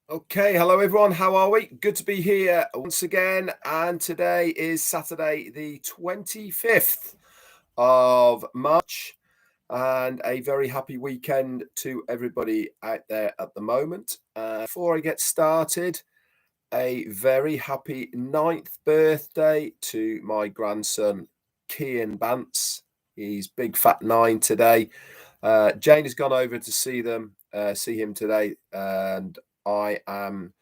Okay, hello everyone. How are we? Good to be here once again. And today is Saturday, the 25th of March, and a very happy weekend to everybody out there at the moment. Before I get started, a very happy 9th birthday to my grandson, Kian Bance. He's big fat 9 today. Jane has gone over to see him today, and I am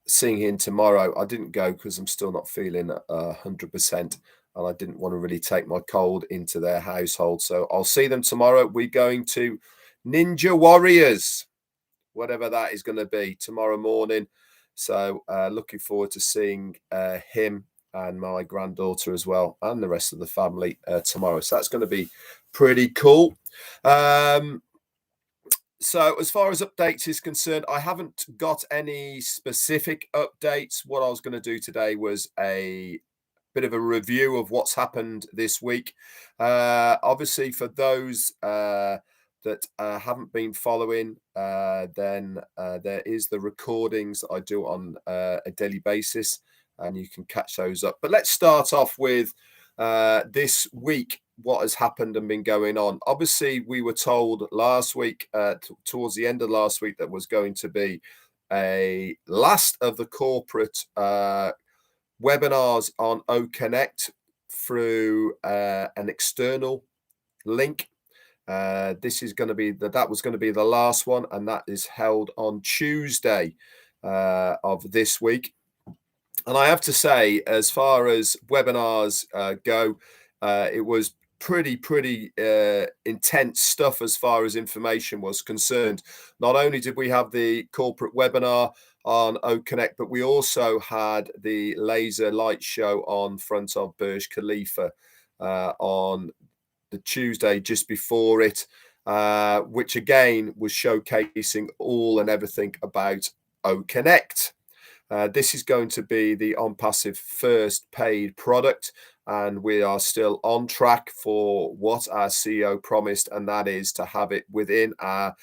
seeing him tomorrow. I didn't go because I'm still not feeling 100%, and I didn't want to really take my cold into their household. So I'll see them tomorrow. We're going to Ninja Warriors, whatever that is going to be, tomorrow morning. So looking forward to seeing him and my granddaughter as well, and the rest of the family tomorrow. So that's going to be pretty cool. So as far as updates is concerned, I haven't got any specific updates. What I was going to do today was a bit of a review of what's happened this week. Obviously, for those that haven't been following, then there is the recordings that I do on a daily basis, and you can catch those up. But let's start off with this week, what has happened and been going on. Obviously, we were told last week, towards the end of last week, that was going to be a last of the corporate webinars on OConnect through an external link. This is going to be that was going to be the last one, and that is held on Tuesday of this week. And I have to say, as far as webinars go, it was pretty intense stuff as far as information was concerned. Not only did we have the corporate webinar on OConnect, but we also had the laser light show on front of Burj Khalifa on the Tuesday just before it, which again was showcasing all and everything about OConnect. This is going to be the Onpassive first paid product, and we are still on track for what our CEO promised, and that is to have it within our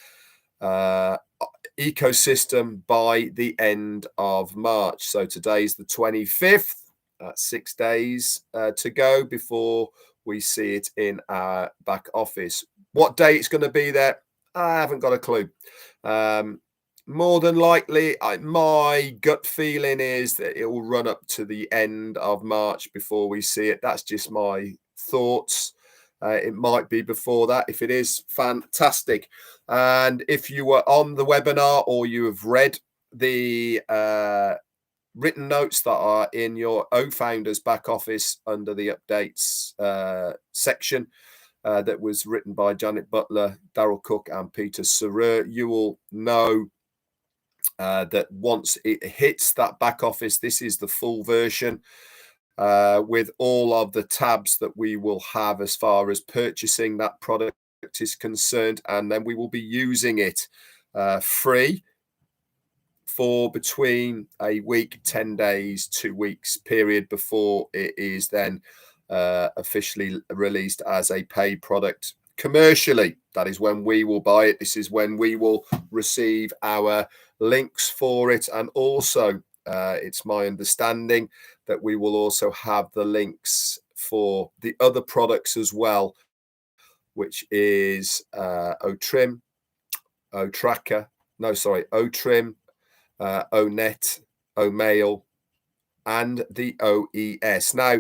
ecosystem by the end of March. So today's the 25th, 6 days to go before we see it in our back office. What day it's going to be there, I haven't got a clue. More than likely, my gut feeling is that it will run up to the end of March before we see it. That's just my thoughts. It might be before that. If it is, fantastic. And if you were on the webinar or you have read the written notes that are in your OFounders back office under the updates section, that was written by Janet Butler, Daryl Cook, and Peter Sarer, you will know that once it hits that back office, this is the full version with all of the tabs that we will have as far as purchasing that product is concerned, and then we will be using it free for between a week, 10 days, 2 weeks period before it is then officially released as a paid product commercially. That is when we will buy it. This is when we will receive our links for it, and also it's my understanding that we will also have the links for the other products as well, which is OTrim, OTracker, OTrim, ONet, OMail, and the OES. Now,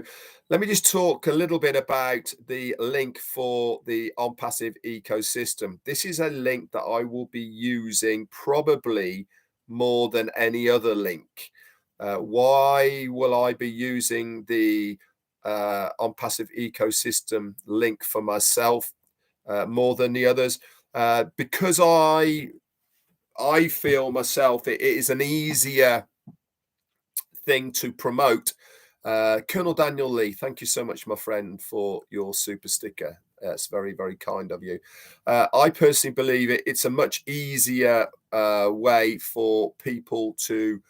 let me just talk a little bit about the link for the Onpassive ecosystem. This is a link that I will be using probably more than any other link. Why will I be using the Onpassive ecosystem link for myself more than the others? Because I feel myself it is an easier thing to promote. Colonel Daniel Lee, thank you so much, my friend, for your super sticker. It's very, very kind of you. I personally believe it's a much easier way for people to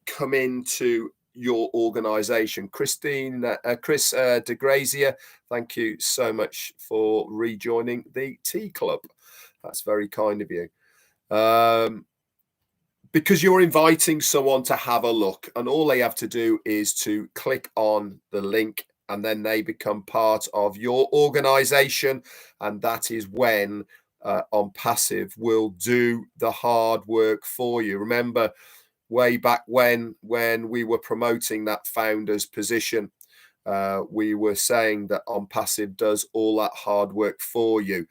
come into your organization. Chris de Grazier, thank you so much for rejoining the Tea Club. That's very kind of you. because you're inviting someone to have a look, and all they have to do is to click on the link, and then they become part of your organization. And that is when Onpassive will do the hard work for you. Remember, way back when we were promoting that founder's position, we were saying that Onpassive does all that hard work for you.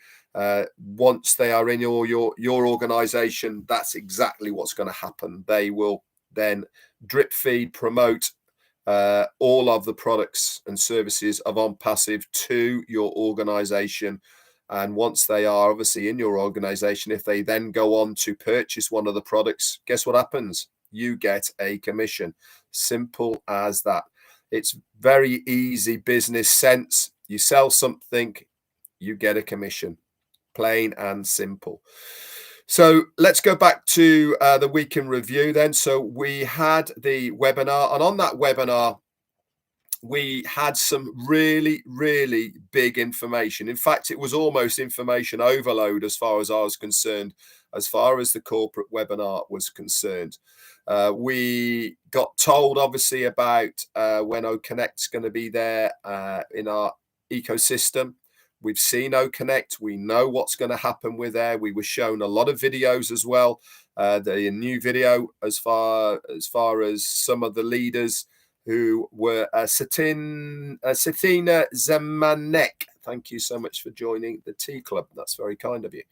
Once they are in your organization, that's exactly what's going to happen. They will then drip feed, promote all of the products and services of Onpassive to your organization. And once they are obviously in your organization, if they then go on to purchase one of the products, guess what happens? You get a commission. Simple as that. It's very easy business sense. You sell something, you get a commission. Plain and simple. So let's go back to the week in review then. So we had the webinar, and on that webinar, we had some really, really big information. In fact, it was almost information overload as far as I was concerned, as far as the corporate webinar was concerned. We got told, obviously, about when OConnect's going to be there in our ecosystem. We've seen OConnect. We know what's going to happen with there. We were shown a lot of videos as well. The new video as far as some of the leaders who were Satina Zemanek. Thank you so much for joining the Tea Club. That's very kind of you.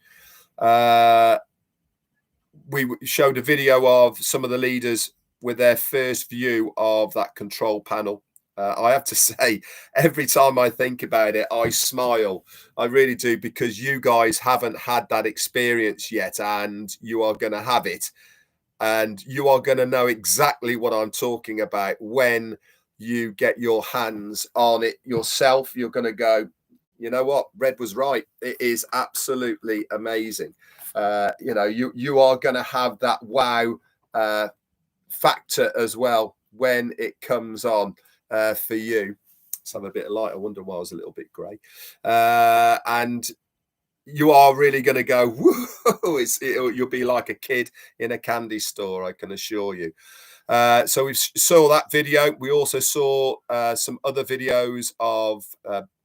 We showed a video of some of the leaders with their first view of that control panel. I have to say, every time I think about it, I smile. I really do, because you guys haven't had that experience yet, and you are going to have it. And you are going to know exactly what I'm talking about when you get your hands on it yourself. You're going to go, you know what? Red was right. It is absolutely amazing. You are going to have that wow factor as well when it comes on for you. Let's have a bit of light. I wonder why I was a little bit grey. And you are really going to go, whoa, you'll be like a kid in a candy store, I can assure you. So we saw that video. We also saw some other videos of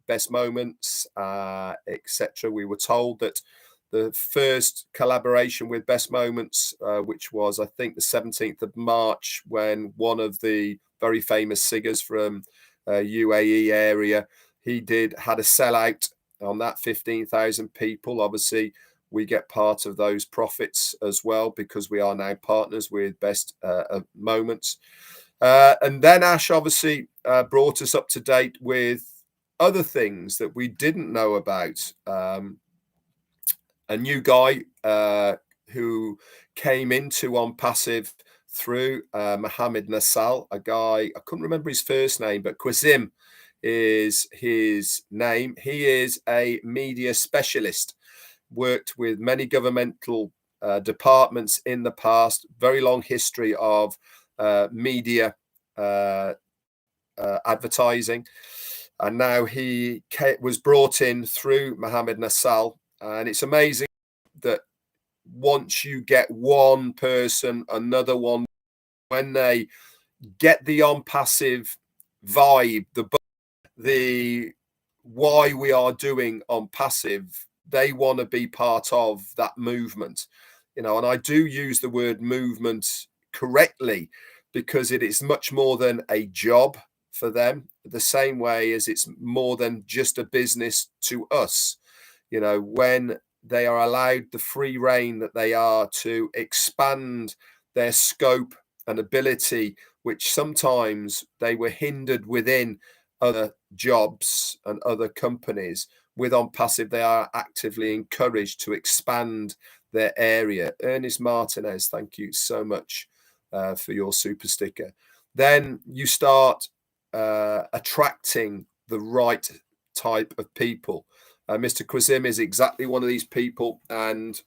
best moments, etc. We were told that the first collaboration with Best Moments, which was, I think, the 17th of March, when one of the very famous singers from UAE area, had a sellout on that 15,000 people. Obviously, we get part of those profits as well, because we are now partners with Best Moments. And then Ash obviously brought us up to date with other things that we didn't know about. A new guy who came into Onpassive through Mohammed Nassal, a guy, I couldn't remember his first name, but Qasim is his name. He is a media specialist, worked with many governmental departments in the past, very long history of media advertising. And now he was brought in through Mohammed Nassal. And it's amazing that once you get one person, another one, when they get the Onpassive vibe, the why we are doing Onpassive, they want to be part of that movement, and I do use the word movement correctly, because it is much more than a job for them, the same way as it's more than just a business to us. When they are allowed the free rein that they are to expand their scope and ability, which sometimes they were hindered within other jobs and other companies. With Onpassive, they are actively encouraged to expand their area. Ernest Martinez, thank you so much for your super sticker. Then you start attracting the right type of people. Mr. Qasim is exactly one of these people, and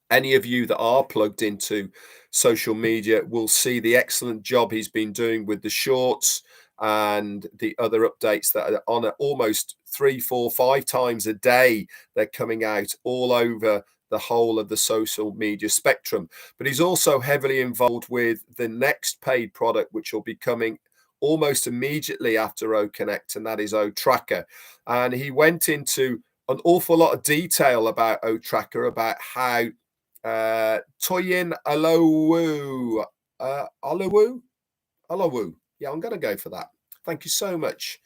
any of you that are plugged into social media will see the excellent job he's been doing with the shorts and the other updates that are on almost 3, 4, 5 times a day. They're coming out all over the whole of the social media spectrum. But he's also heavily involved with the next paid product, which will be coming almost immediately after OConnect, and that is OTracker. And he went into an awful lot of detail about OTracker, about how Toyin Alowu, Alowu. Yeah, I'm going to go for that. Thank you so much,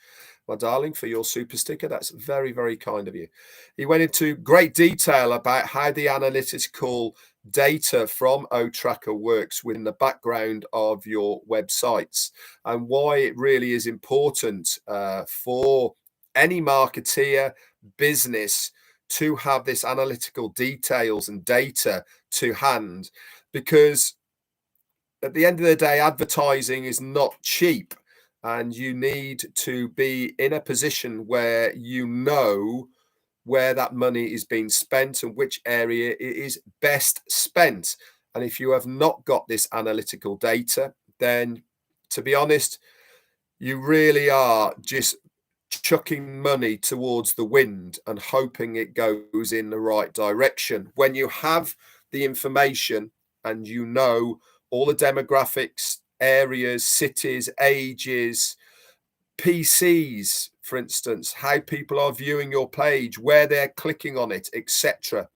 my darling, for your super sticker. That's very, very kind of you. He went into great detail about how the analytical data from OTracker works within the background of your websites, and why it really is important for any marketeer, business, to have this analytical details and data to hand, because at the end of the day, advertising is not cheap, and you need to be in a position where you know where that money is being spent and which area it is best spent. And if you have not got this analytical data, then, to be honest, you really are just chucking money towards the wind and hoping it goes in the right direction. When you have the information and you know all the demographics, areas, cities, ages, PCs, for instance, how people are viewing your page, where they're clicking on it, etc.,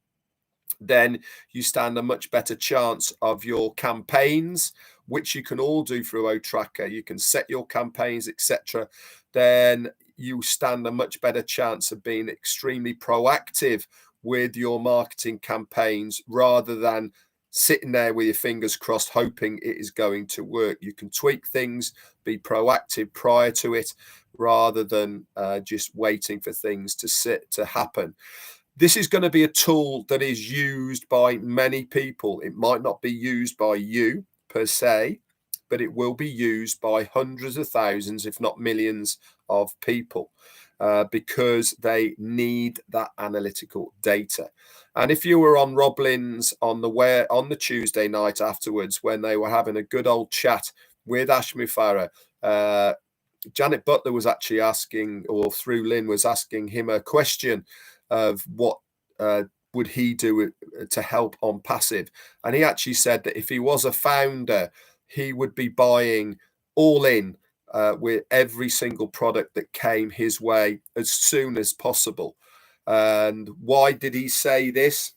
then you stand a much better chance of your campaigns, which you can all do through OTracker. You can set your campaigns, etc. Then you stand a much better chance of being extremely proactive with your marketing campaigns, rather than sitting there with your fingers crossed hoping it is going to work. You can tweak things, be proactive prior to it, rather than just waiting for things to happen. This is going to be a tool that is used by many people. It might not be used by you per se, but it will be used by hundreds of thousands, if not millions, of people, because they need that analytical data. And if you were on Roblin's on the Tuesday night afterwards, when they were having a good old chat with Ash Mufareh, Janet Butler was actually asking, or through Lynn was asking him a question of what would he do to help Onpassive. And he actually said that if he was a founder, he would be buying all in with every single product that came his way as soon as possible. And why did he say this?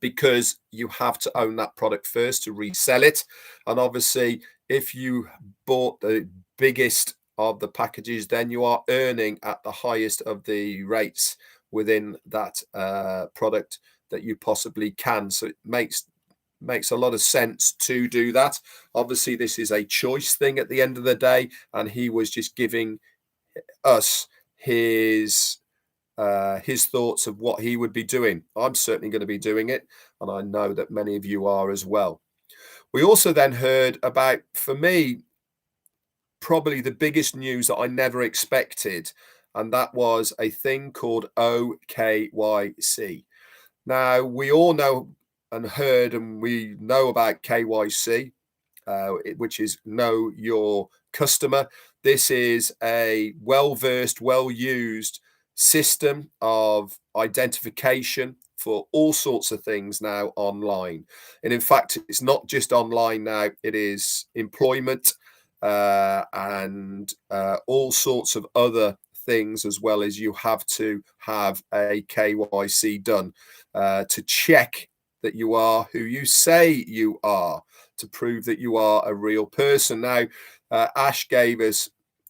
Because you have to own that product first to resell it. And obviously, if you bought the biggest of the packages, then you are earning at the highest of the rates within that product that you possibly can. So it makes a lot of sense to do that. Obviously, this is a choice thing at the end of the day, and he was just giving us his thoughts of what he would be doing. I'm certainly going to be doing it, and I know that many of you are as well. We also then heard about, for me, probably the biggest news that I never expected, and that was a thing called OKYC. Now, we all know and heard, and we know about KYC, which is Know Your Customer. This is a well-versed, well-used system of identification for all sorts of things now online. And in fact, it's not just online now, it is employment and all sorts of other things as well. As you have to have a KYC done to check that you are who you say you are, to prove that you are a real person. Now, Ash gave us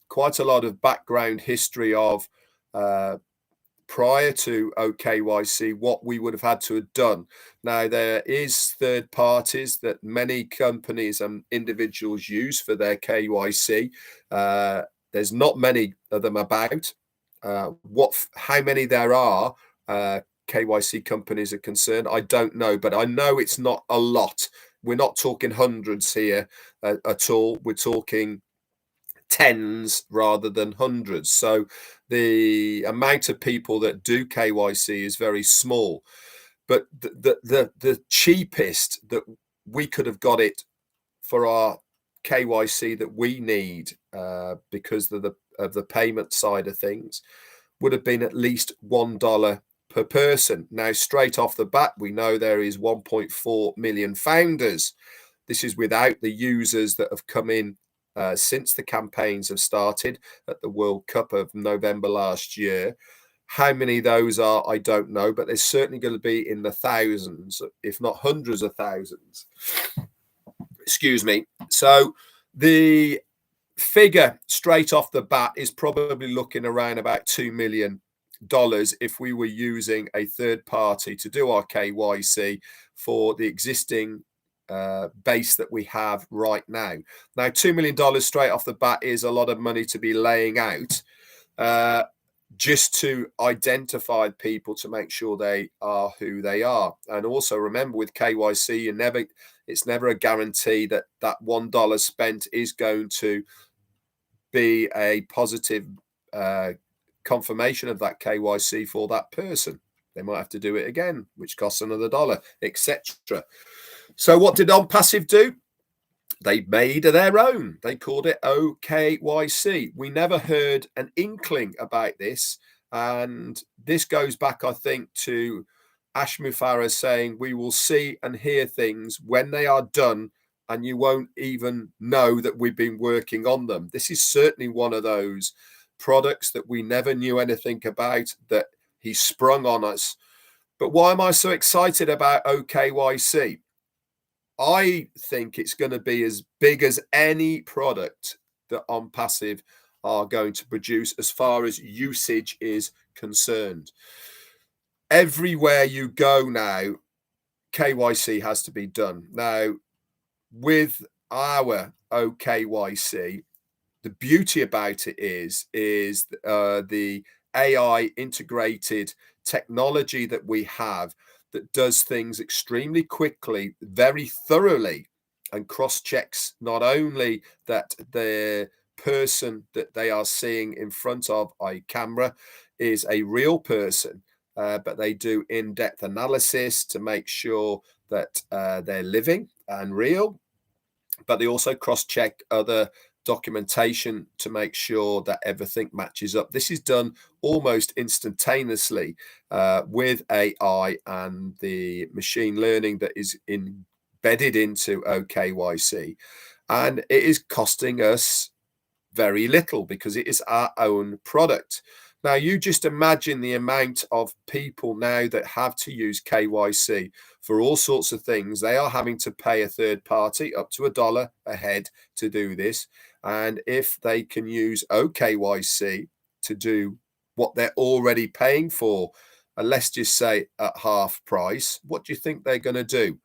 quite a lot of background history of prior to OKYC, what we would have had to have done. Now, there is third parties that many companies and individuals use for their KYC. There's not many of them about. How many there are KYC companies are concerned, I don't know, but I know it's not a lot. We're not talking hundreds here at all. We're talking tens rather than hundreds. So the amount of people that do KYC is very small. But the cheapest that we could have got it for our KYC that we need because of the payment side of things would have been at least $1 per person. Now, straight off the bat, we know there is 1.4 million founders. This is without the users that have come in since the campaigns have started at the World Cup of November last year. How many of those are, I don't know, but there's certainly going to be in the thousands, if not hundreds of thousands. Excuse me. So the figure straight off the bat is probably looking around about $2 million if we were using a third party to do our KYC for the existing base that we have right now. Now, $2 million straight off the bat is a lot of money to be laying out just to identify people to make sure they are who they are. And also remember, with KYC, it's never a guarantee that that $1 spent is going to be a positive confirmation of that KYC for that person. They might have to do it again, which costs another $1, etc. So what did Onpassive do? They made their own. They called it OKYC. We never heard an inkling about this. And this goes back, I think, to Mufareh saying, we will see and hear things when they are done, and you won't even know that we've been working on them. This is certainly one of those products that we never knew anything about, that he sprung on us. But why am I so excited about OKYC? I think it's going to be as big as any product that Onpassive are going to produce as far as usage is concerned. Everywhere you go now, KYC has to be done. Now, with our OKYC, the beauty about it is the AI integrated technology that we have that does things extremely quickly, very thoroughly, and cross-checks not only that the person that they are seeing in front of a camera is a real person, but they do in-depth analysis to make sure that they're living and real, but they also cross-check other documentation to make sure that everything matches up. This is done almost instantaneously with AI and the machine learning that is embedded into OKYC, and it is costing us very little because it is our own product. Now, you just imagine the amount of people now that have to use KYC for all sorts of things. They are having to pay a third party up to $1 a head to do this. And if they can use OKYC to do what they're already paying for, and let's just say at half price, what do you think they're going to do?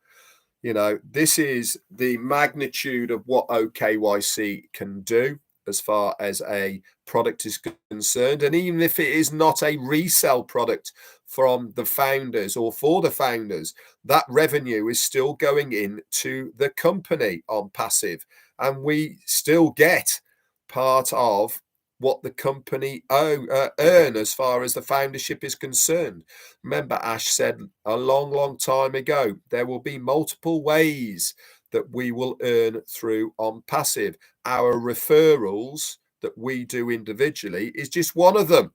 You know, this is the magnitude of what OKYC can do as far as a product is concerned. And even if it is not a resale product from the founders or for the founders, that revenue is still going into the company Onpassive, and we still get part of what the company earn as far as the foundership is concerned. Remember, Ash said a long time ago, there will be multiple ways that we will earn through Onpassive. Our referrals that we do individually is just one of them.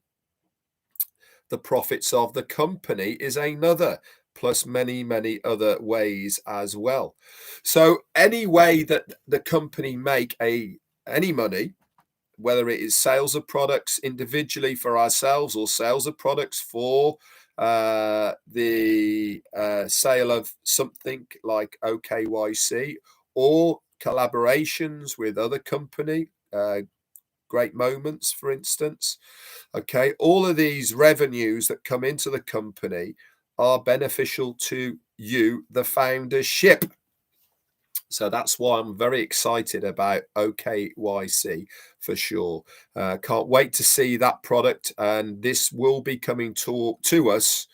The profits of the company is another, plus many other ways as well. So any way that the company make any money, whether it is sales of products individually for ourselves or sales of products for the sale of something like OKYC, or collaborations with other company, Great Moments, for instance. Okay, all of these revenues that come into the company are beneficial to you, the foundership. So that's why I'm very excited about OKYC for sure. Can't wait to see that product, and this will be coming to us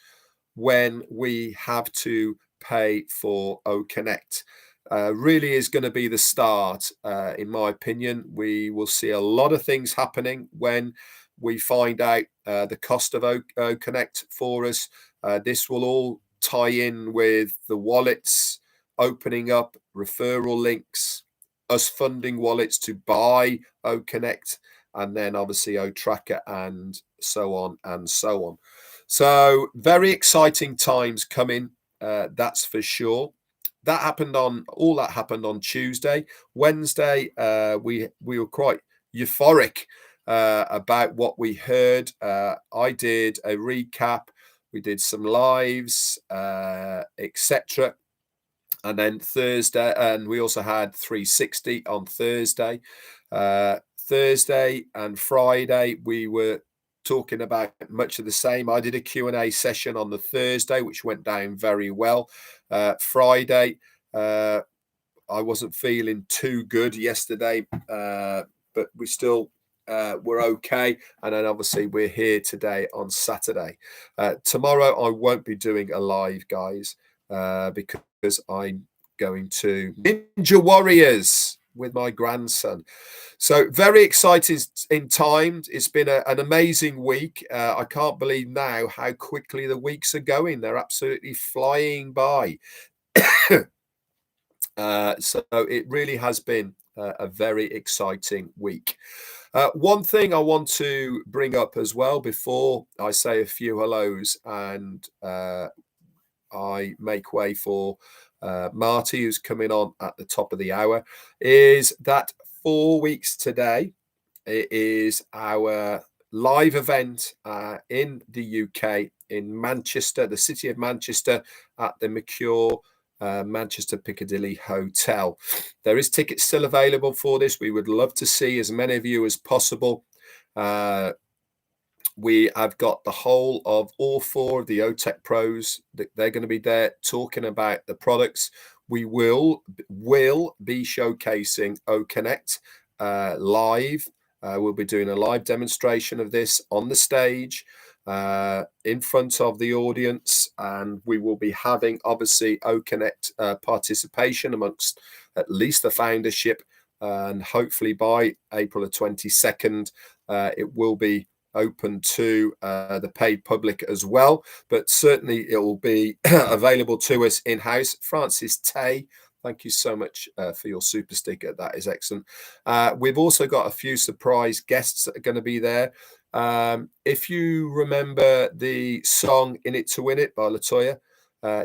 when we have to pay for OConnect. Really is going to be the start, in my opinion. We will see a lot of things happening when we find out the cost of OConnect for us. This will all tie in with the wallets opening up, referral links, us funding wallets to buy OConnect, and then obviously OTracker and so on and so on. So very exciting times coming, that's for sure. That happened on all that happened on Tuesday. Wednesday, we were quite euphoric about what we heard. I did a recap. We did some lives, etc. And then Thursday, and we also had 360 on Thursday. Thursday and Friday, we were talking about much of the same. I did a Q&A session on the Thursday, which went down very well. Friday, I wasn't feeling too good yesterday, but we still we're okay. And then obviously we're here today on Saturday. Tomorrow I won't be doing a live, guys, because I'm going to Ninja Warriors with my grandson. So very excited in time. It's been an amazing week. I can't believe now how quickly the weeks are going. They're absolutely flying by. So it really has been a very exciting week. One thing I want to bring up as well before I say a few hellos and I make way for Marty, who's coming on at the top of the hour, is that 4 weeks today it is our live event in the UK, in Manchester, the city of Manchester, at the Mercure Manchester Piccadilly Hotel. There is tickets still available for this. We would love to see as many of you as possible. We have got the whole of all 4 of the OTech pros. They're going to be there talking about the products. We will be showcasing OConnect live. We'll be doing a live demonstration of this on the stage in front of the audience, and we will be having obviously OConnect participation amongst at least the foundership, and hopefully by April the 22nd it will be open to the paid public as well, but certainly it will be available to us in-house. Francis Tay, thank you so much for your super sticker. That is excellent. We've also got a few surprise guests that are going to be there. If you remember the song In It to Win It by Latoya,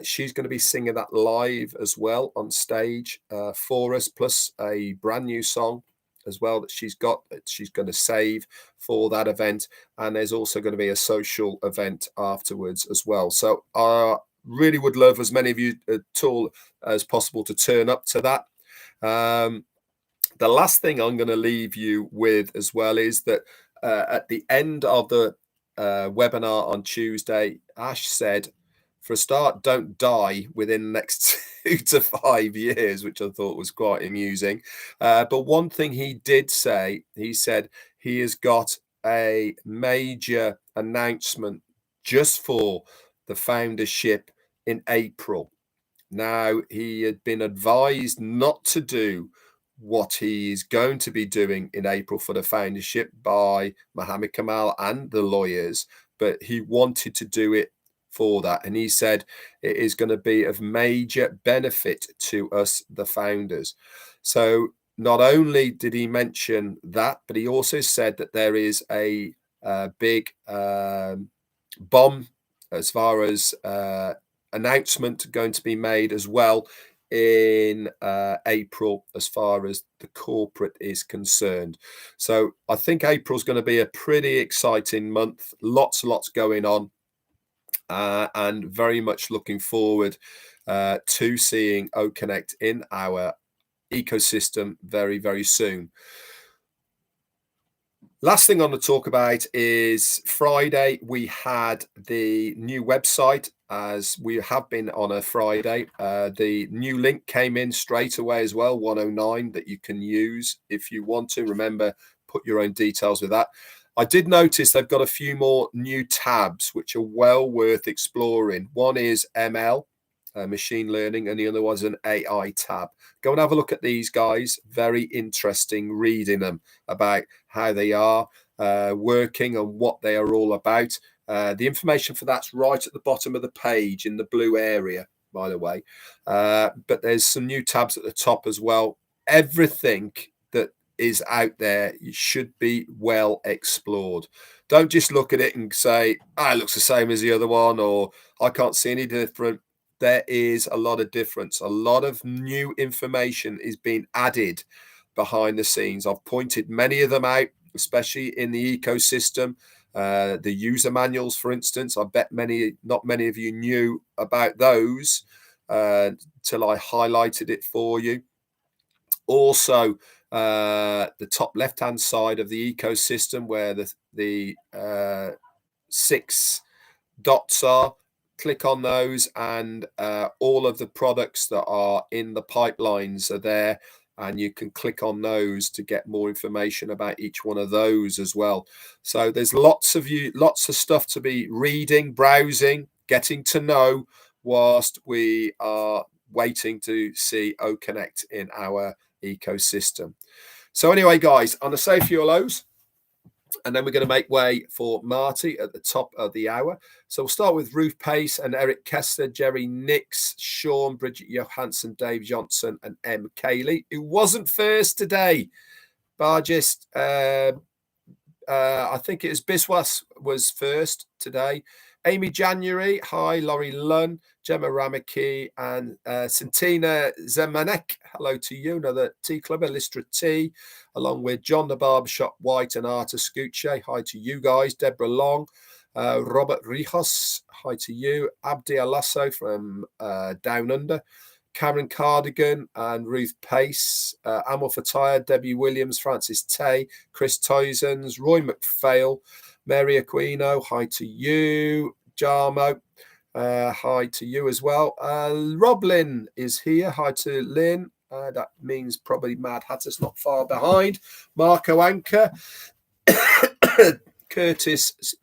she's going to be singing that live as well on stage for us, plus a brand new song as well that she's got that she's going to save for that event. And there's also going to be a social event afterwards as well. So I really would love as many of you at all as possible to turn up to that. The last thing I'm going to leave you with as well is that at the end of the webinar on Tuesday, Ash said, for a start, don't die within the next 2 to 5 years, which I thought was quite amusing. But one thing he did say, he said he has got a major announcement just for the foundership in April. Now, he had been advised not to do what he is going to be doing in April for the foundership by Mohammed Kamal and the lawyers, but he wanted to do it for that. And he said it is going to be of major benefit to us, the founders. So not only did he mention that, but he also said that there is a big bomb as far as announcement going to be made as well in April as far as the corporate is concerned. So I think April is going to be a pretty exciting month. Lots going on. And very much looking forward to seeing OConnect in our ecosystem very soon. Last thing I want to talk about is Friday. We had the new website, as we have been on a Friday. The new link came in straight away as well, 109, that you can use if you want to. Remember, put your own details with that. I did notice they've got a few more new tabs which are well worth exploring. One is ML, machine learning, and the other was an AI tab. Go and have a look at these guys. Very interesting reading them about how they are working and what they are all about. The information for that's right at the bottom of the page in the blue area, by the way. But there's some new tabs at the top as well. Everything that is out there, it should be well explored. Don't just look at it and say, it looks the same as the other one, or I can't see any different. There is a lot of difference. A lot of new information is being added behind the scenes. I've pointed many of them out, especially in the ecosystem. The user manuals, for instance, I bet not many of you knew about those till I highlighted it for you. Also, the top left-hand side of the ecosystem, where the 6 dots are, click on those, and all of the products that are in the pipelines are there, and you can click on those to get more information about each one of those as well. So there's lots of stuff to be reading, browsing, getting to know whilst we are waiting to see OConnect in our ecosystem. So anyway, guys, on the safe fuel lows, and then we're going to make way for Marty at the top of the hour. So we'll start with Ruth Pace and Eric Kessler, Jerry Nix, Sean, Bridget Johansson, Dave Johnson, and M. Cayley, who wasn't first today. Bargist, I think it was Biswas was first today. Amy January, hi. Laurie Lunn, Gemma Ramaki, and Santina Zemanek. Hello to you. Another tea clubber, Listra T, along with John the Barbershop White and Arta Scucce. Hi to you guys. Deborah Long, Robert Rijos. Hi to you. Abdi Alasso from Down Under. Karen Cardigan and Ruth Pace, Amal Fataya, Debbie Williams, Francis Tay, Chris Toysons, Roy McPhail, Mary Aquino, hi to you. Jarmo, hi to you as well. Rob Lynn is here, hi to Lynn. That means probably Mad Hatter's not far behind. Marco Anker, Curtis,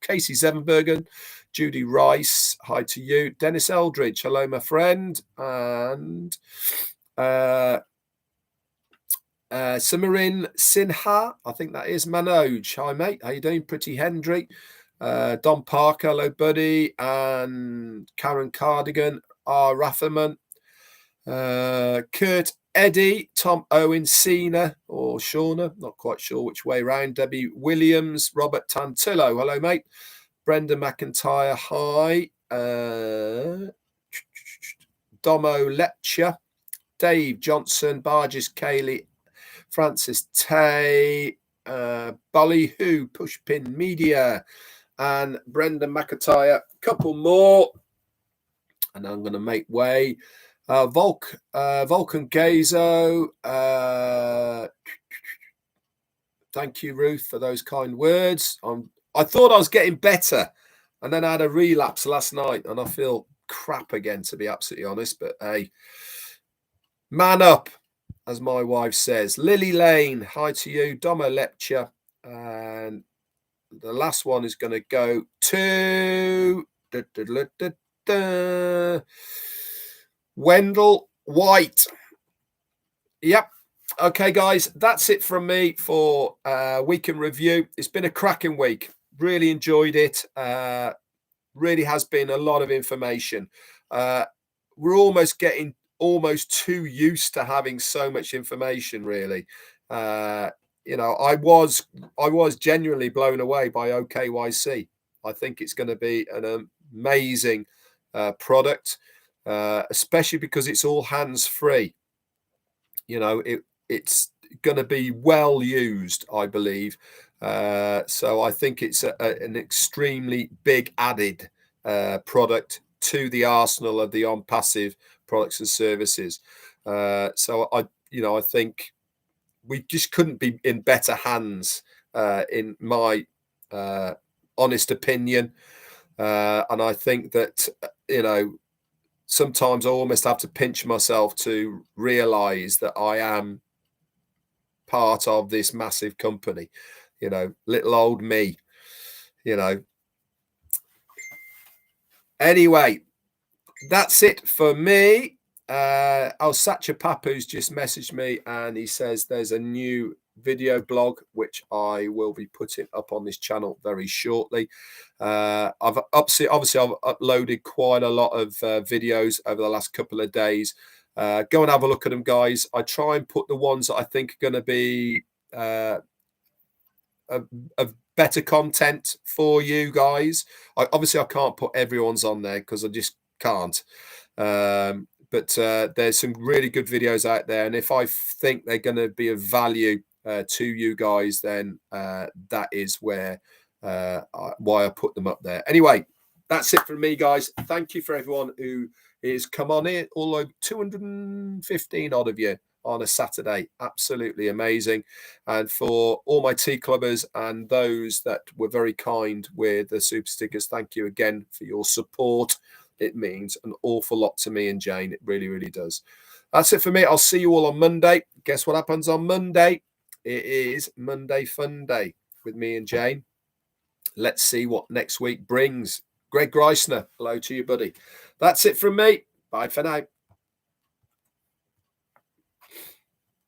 Casey Zevenbergen, Judy Rice, hi to you. Dennis Eldridge, hello, my friend. And Samarin Sinha, I think that is Manoj. Hi, mate. How you doing? Pretty Hendry. Don Parker, hello, buddy. And Karen Cardigan, R. Rafferman. Kurt Eddy, Tom Owen, Cena or Shauna, not quite sure which way round. Debbie Williams, Robert Tantillo, hello, mate. Brenda McIntyre, hi. Domo Lepcha, Dave Johnson, Barges Cayley, Francis Tay, Ballyhoo, Pushpin Media, and Brenda McIntyre. Couple more, and I'm going to make way. Vulcan Gazo, thank you, Ruth, for those kind words. I thought I was getting better, and then I had a relapse last night, and I feel crap again, to be absolutely honest. But hey, man up, as my wife says. Lily Lane, hi to you. Domo Lepcha, and the last one is going to go to Wendell White. Yep. Okay, guys, that's it from me for week in review. It's been a cracking week. Really enjoyed it. Really has been a lot of information. We're almost getting too used to having so much information, really. You know, I was genuinely blown away by OKYC. I think it's going to be an amazing product, especially because it's all hands-free. You know, it's going to be well used, I believe. So I think it's an extremely big added product to the arsenal of the Onpassive products and services. So I think we just couldn't be in better hands, in my honest opinion. And I think that, sometimes I almost have to pinch myself to realize that I am part of this massive company, little old me, Anyway, that's it for me. Sacha Papu's just messaged me and he says there's a new video blog which I will be putting up on this channel very shortly. I've uploaded quite a lot of videos over the last couple of days, Go and have a look at them, guys. I try and put the ones that I think are going to be of better content for you guys. Obviously, I can't put everyone's on there because I just can't. But there's some really good videos out there, and if I think they're going to be of value to you guys, then that is where why I put them up there. Anyway, that's it from me, guys. Thank you for everyone who is come on here. Although 215 odd of you on a Saturday, absolutely amazing. And for all my tea clubbers and those that were very kind with the super stickers, thank you again for your support. It means an awful lot to me and Jane. It really, really does. That's it for me. I'll see you all on Monday. Guess what happens on Monday? It is Monday Fun Day with me and Jane. Let's see what next week brings. Greg Greisner, hello to you, buddy. That's it from me. Bye for now.